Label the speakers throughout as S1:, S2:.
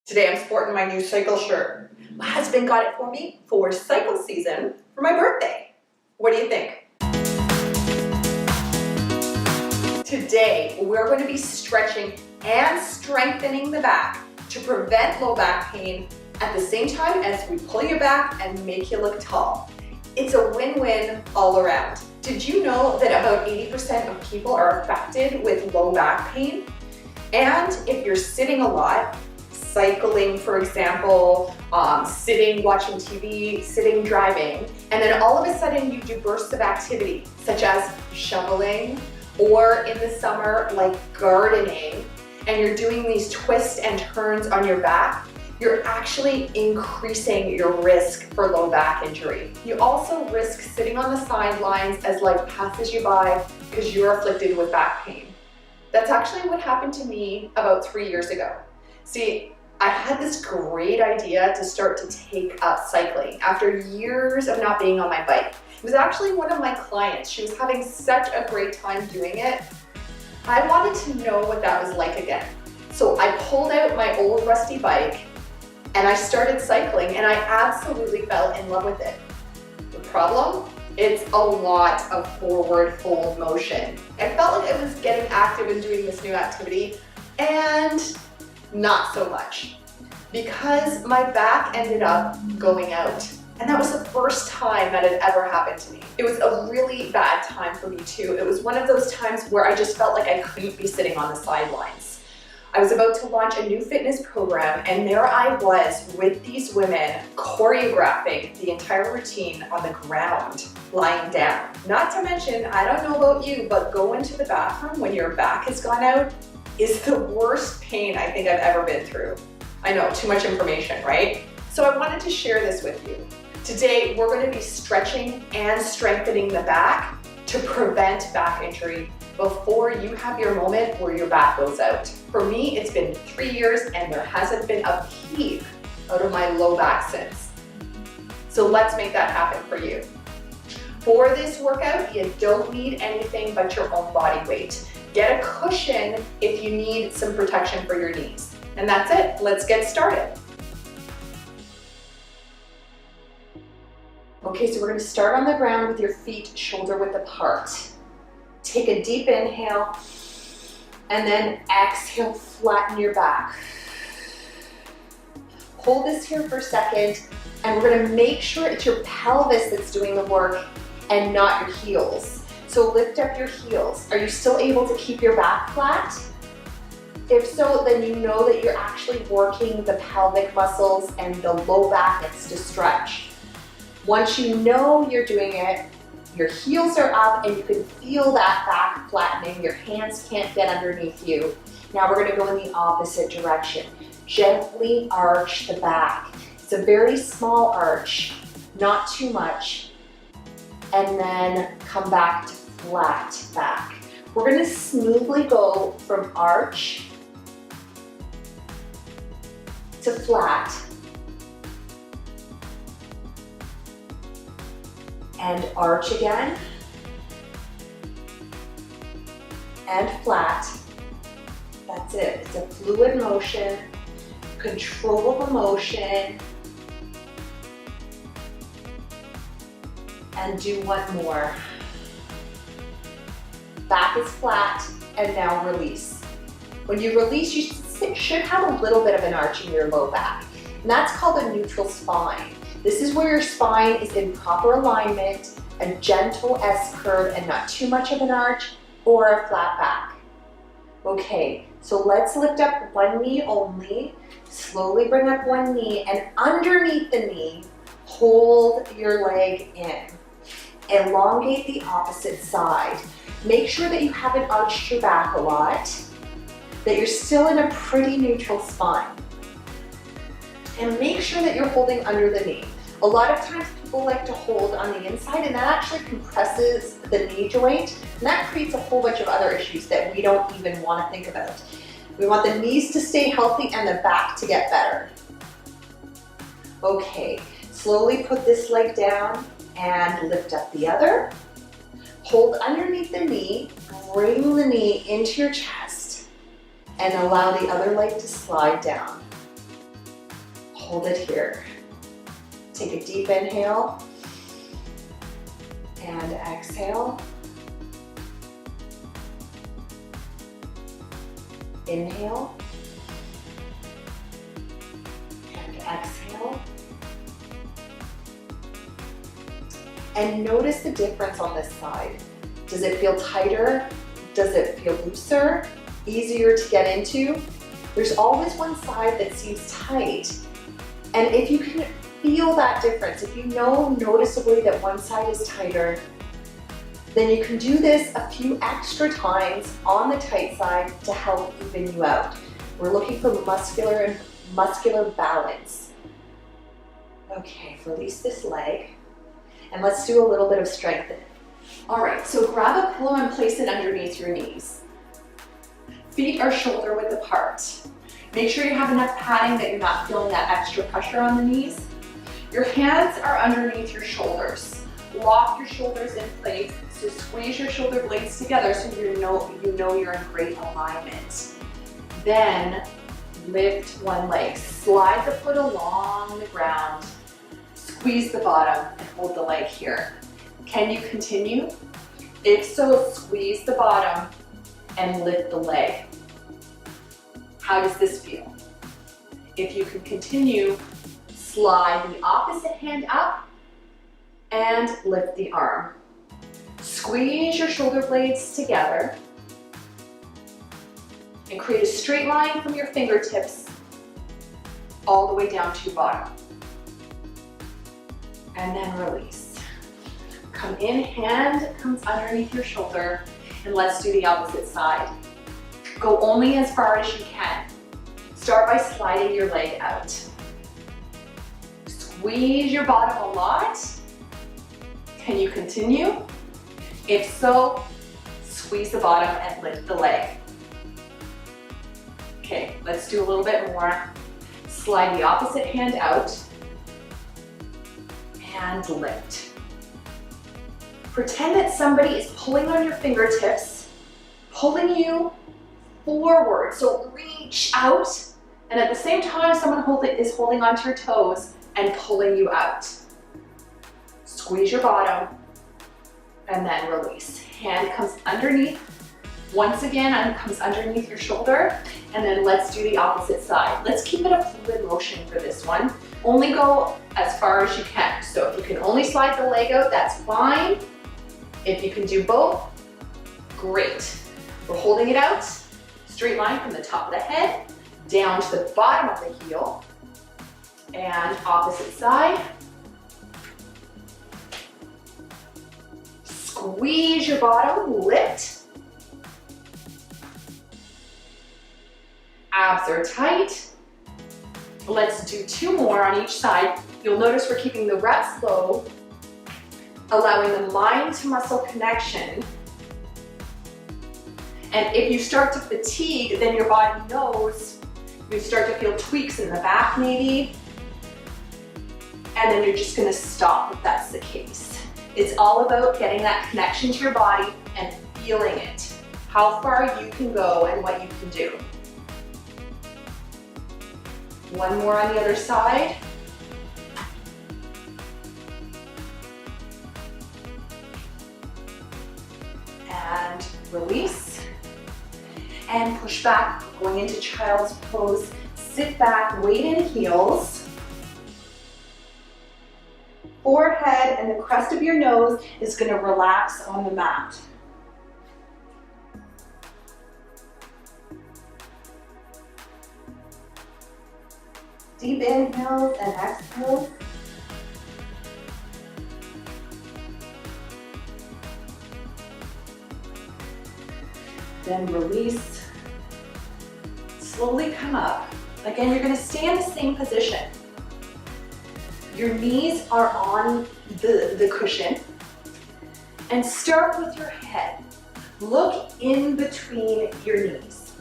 S1: Today I'm sporting my new cycle shirt. My husband got it for me for cycle season for my birthday. What do you think? Today we're going to be stretching and strengthening the back to prevent low back pain at the same time as we pull you back and make you look tall. It's a win-win all around. Did you know that about 80% of people are affected with low back pain? And if you're sitting a lot, cycling, for example, sitting, watching TV, sitting, driving, and then all of a sudden you do bursts of activity, such as shoveling, or in the summer, like gardening, and you're doing these twists and turns on your back, you're actually increasing your risk for low back injury. You also risk sitting on the sidelines as life passes you by because you're afflicted with back pain. That's actually what happened to me about 3 years ago. See, I had this great idea to start to take up cycling after years of not being on my bike. It was actually one of my clients. She was having such a great time doing it. I wanted to know what that was like again. So I pulled out my old rusty bike and I started cycling, and I absolutely fell in love with it. The problem? It's a lot of forward fold motion. I felt like I was getting active and doing this new activity, and not so much, because my back ended up going out. And that was the first time that had ever happened to me. It was a really bad time for me too. It was one of those times where I just felt like I couldn't be sitting on the sidelines. I was about to launch a new fitness program, and there I was with these women choreographing the entire routine on the ground, lying down. Not to mention, I don't know about you, but going to the bathroom when your back has gone out is the worst pain I think I've ever been through. I know, too much information, right? So I wanted to share this with you. Today, we're going to be stretching and strengthening the back to prevent back injury before you have your moment where your back goes out. For me, it's been 3 years and there hasn't been a peep out of my low back since. So let's make that happen for you. For this workout, you don't need anything but your own body weight. Get a cushion if you need some protection for your knees. And that's it. Let's get started. Okay, so we're going to start on the ground with your feet shoulder width apart. Take a deep inhale, and then exhale, flatten your back. Hold this here for a second, and we're going to make sure it's your pelvis that's doing the work and not your heels. So lift up your heels. Are you still able to keep your back flat? If so, then you know that you're actually working the pelvic muscles and the low back needs to stretch. Once you know you're doing it, your heels are up and you can feel that back flattening. Your hands can't get underneath you. Now we're going to go in the opposite direction. Gently arch the back. It's a very small arch, not too much. And then come back to flat back. We're going to smoothly go from arch to flat and arch again and flat. That's it. It's a fluid motion, controllable motion. And do one more. Back is flat, and now release. When you release, you should have a little bit of an arch in your low back, and that's called a neutral spine. This is where your spine is in proper alignment, a gentle S-curve and not too much of an arch or a flat back. Okay, so let's lift up one knee only. Slowly bring up one knee, and underneath the knee, hold your leg in. Elongate the opposite side. Make sure that you haven't arched your back a lot, that you're still in a pretty neutral spine. And make sure that you're holding under the knee. A lot of times people like to hold on the inside, and that actually compresses the knee joint, and that creates a whole bunch of other issues that we don't even want to think about. We want the knees to stay healthy and the back to get better. Okay, slowly put this leg down and lift up the other. Hold underneath the knee, bring the knee into your chest, and allow the other leg to slide down. hold it here. Take a deep inhale and exhale. Inhale and exhale. And notice the difference on this side. Does it feel tighter? Does it feel looser? Easier to get into? There's always one side that seems tight. And if you can feel that difference, if you know noticeably that one side is tighter, then you can do this a few extra times on the tight side to help even you out. We're looking for muscular balance. Okay, release this leg. And let's do a little bit of strengthening. All right, so grab a pillow and place it underneath your knees. Feet are shoulder width apart. Make sure you have enough padding that you're not feeling that extra pressure on the knees. Your hands are underneath your shoulders. Lock your shoulders in place, so squeeze your shoulder blades together so you know you're in great alignment. Then lift one leg. Slide the foot along the ground. Squeeze the bottom and hold the leg here. Can you continue? If so, squeeze the bottom and lift the leg. How does this feel? If you can continue, slide the opposite hand up and lift the arm. Squeeze your shoulder blades together and create a straight line from your fingertips all the way down to your bottom. And then release. Come in, hand comes underneath your shoulder, and let's do the opposite side. Go only as far as you can. Start by sliding your leg out. Squeeze your bottom a lot. Can you continue? If so, squeeze the bottom and lift the leg. Okay, let's do a little bit more. Slide the opposite hand out and lift. Pretend that somebody is pulling on your fingertips, pulling you forward. So reach out, and at the same time, someone is holding onto your toes and pulling you out. Squeeze your bottom, and then release. Hand comes underneath. Once again, comes underneath your shoulder, and then let's do the opposite side. Let's keep it a fluid motion for this one. Only go as far as you can. So if you can only slide the leg out, that's fine. If you can do both, great. We're holding it out, straight line from the top of the head, down to the bottom of the heel, and opposite side. Squeeze your bottom, lift. Abs are tight. Let's do 2 more on each side. You'll notice we're keeping the reps low, allowing the mind to muscle connection. And if you start to fatigue, then your body knows. You start to feel tweaks in the back maybe, and then you're just gonna stop if that's the case. It's all about getting that connection to your body and feeling it. How far you can go and what you can do. One more on the other side. And release. And push back, going into child's pose. Sit back, weight in heels. Forehead and the crest of your nose is going to relax on the mat. Deep inhales and exhales. Then release. Slowly come up. Again, you're going to stay in the same position. Your knees are on the cushion. And start with your head. Look in between your knees.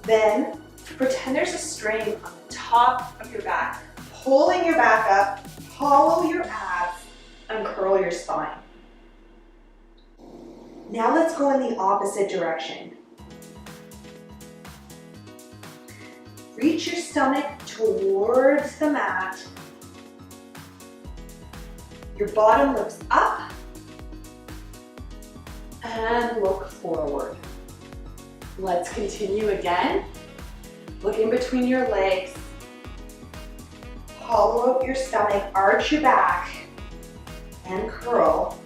S1: Then pretend there's a string on the top of your back, pulling your back up, hollow your abs, and curl your spine. Now let's go in the opposite direction. reach your stomach towards the mat. Your bottom lifts up and look forward. Let's continue again. Look in between your legs. Hollow out your stomach, arch your back, and curl.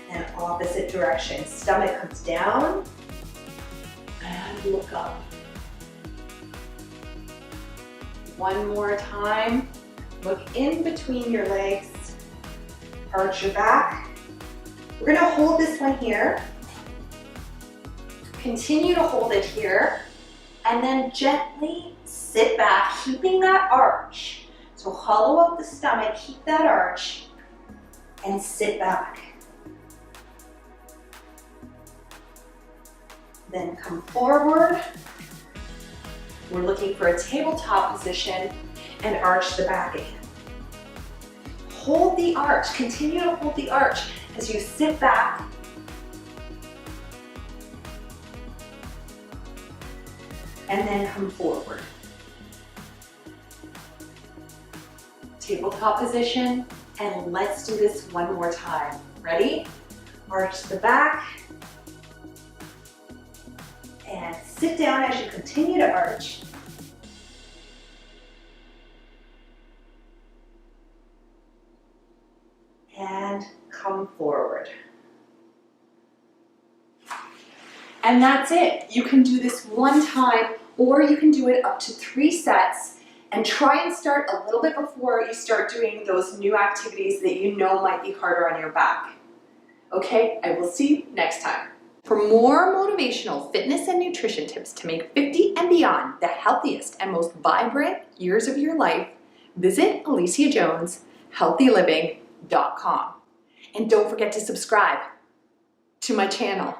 S1: And opposite direction. Stomach comes down and look up. One more time. Look in between your legs. Arch your back. We're going to hold this one here. Continue to hold it here. And then gently sit back, keeping that arch. So hollow out the stomach, keep that arch, and sit back. Then come forward. We're looking for a tabletop position and arch the back again. Hold the arch, continue to hold the arch as you sit back. And then come forward. Tabletop position, and let's do this one more time. Ready? Arch the back. And sit down as you continue to arch. And come forward. And that's it. You can do this one time, or you can do it up to 3 sets, and try and start a little bit before you start doing those new activities that you know might be harder on your back. Okay, I will see you next time. For more motivational fitness and nutrition tips to make 50 and beyond the healthiest and most vibrant years of your life, visit AliciaJonesHealthyLiving.com. And don't forget to subscribe to my channel.